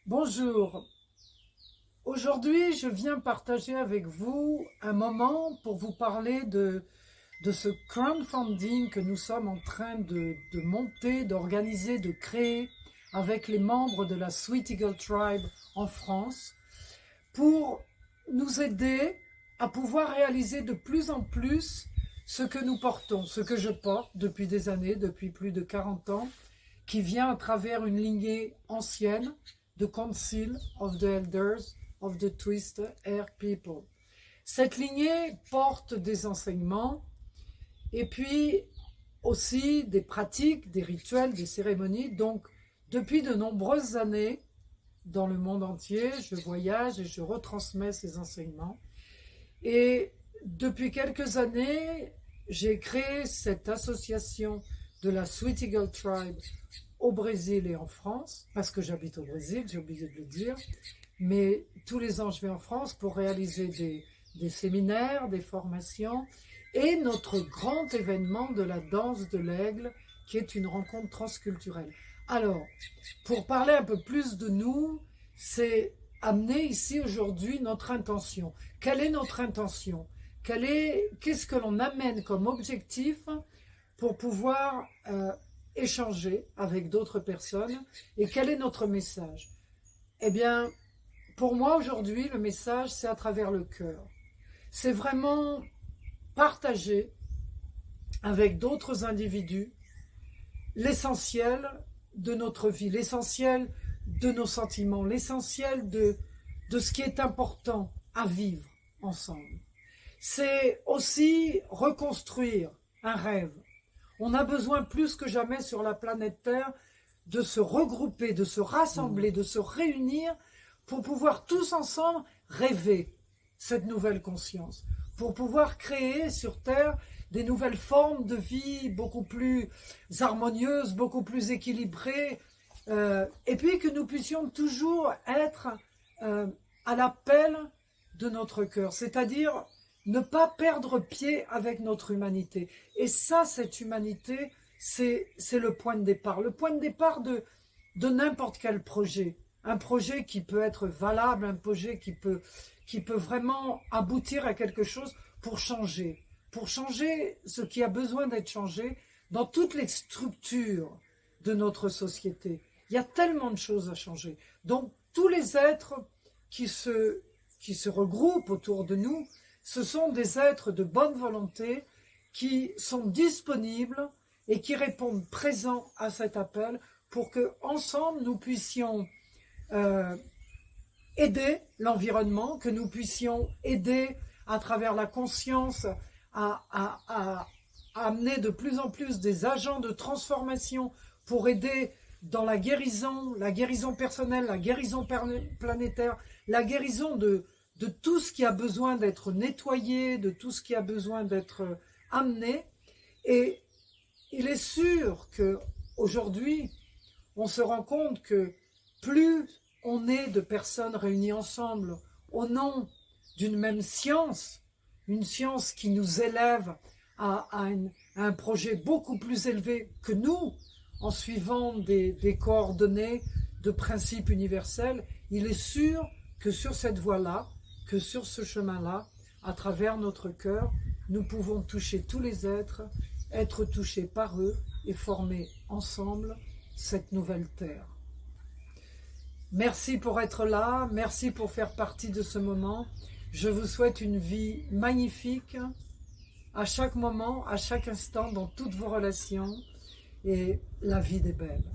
Bonjour, aujourd'hui je viens partager avec vous un moment pour vous parler de ce crowdfunding que nous sommes en train de monter, d'organiser, de créer avec les membres de la Sweet Eagle Tribe en France pour nous aider à pouvoir réaliser de plus en plus ce que nous portons, ce que je porte depuis des années, depuis plus de 40 ans, qui vient à travers une lignée ancienne de Council of the Elders of the Twist Air People. Cette lignée porte des enseignements et puis aussi des pratiques, des rituels, des cérémonies. Donc, depuis de nombreuses années, dans le monde entier, je voyage et je retransmets ces enseignements. Et depuis quelques années, j'ai créé cette association de la Sweet Eagle Tribe au Brésil et en France, parce que j'habite au Brésil, j'ai oublié de le dire, mais tous les ans je vais en France pour réaliser des séminaires, des formations, et notre grand événement de la danse de l'aigle, qui est une rencontre transculturelle. Alors, pour parler un peu plus de nous, c'est amener ici aujourd'hui notre intention. Quelle est notre intention? Qu'est-ce que l'on amène comme objectif pour pouvoir échanger avec d'autres personnes et quel est notre message? Eh bien, pour moi aujourd'hui, le message, c'est à travers le cœur. C'est vraiment partager avec d'autres individus l'essentiel de notre vie, l'essentiel de nos sentiments, l'essentiel de ce qui est important à vivre ensemble. C'est aussi reconstruire un rêve. On a besoin plus que jamais sur la planète Terre de se regrouper, de se rassembler, de se réunir pour pouvoir tous ensemble rêver cette nouvelle conscience, pour pouvoir créer sur Terre des nouvelles formes de vie beaucoup plus harmonieuses, beaucoup plus équilibrées, et puis que nous puissions toujours être à l'appel de notre cœur, c'est-à-dire ne pas perdre pied avec notre humanité. Et ça, cette humanité, c'est le point de départ. Le point de départ de n'importe quel projet. Un projet qui peut être valable, un projet qui peut vraiment aboutir à quelque chose pour changer ce qui a besoin d'être changé dans toutes les structures de notre société. Il y a tellement de choses à changer. Donc, tous les êtres qui se regroupent autour de nous, ce sont des êtres de bonne volonté qui sont disponibles et qui répondent présents à cet appel pour que ensemble nous puissions aider l'environnement, que nous puissions aider à travers la conscience à amener de plus en plus des agents de transformation pour aider dans la guérison personnelle, la guérison planétaire, la guérison de tout ce qui a besoin d'être nettoyé, de tout ce qui a besoin d'être amené. Et il est sûr qu'aujourd'hui, on se rend compte que plus on est de personnes réunies ensemble au nom d'une même science, une science qui nous élève à un projet beaucoup plus élevé que nous, en suivant des coordonnées de principes universels, il est sûr que sur cette voie-là, que sur ce chemin-là, à travers notre cœur, nous pouvons toucher tous les êtres, être touchés par eux et former ensemble cette nouvelle terre. Merci pour être là, merci pour faire partie de ce moment. Je vous souhaite une vie magnifique à chaque moment, à chaque instant, dans toutes vos relations, et la vie des belles.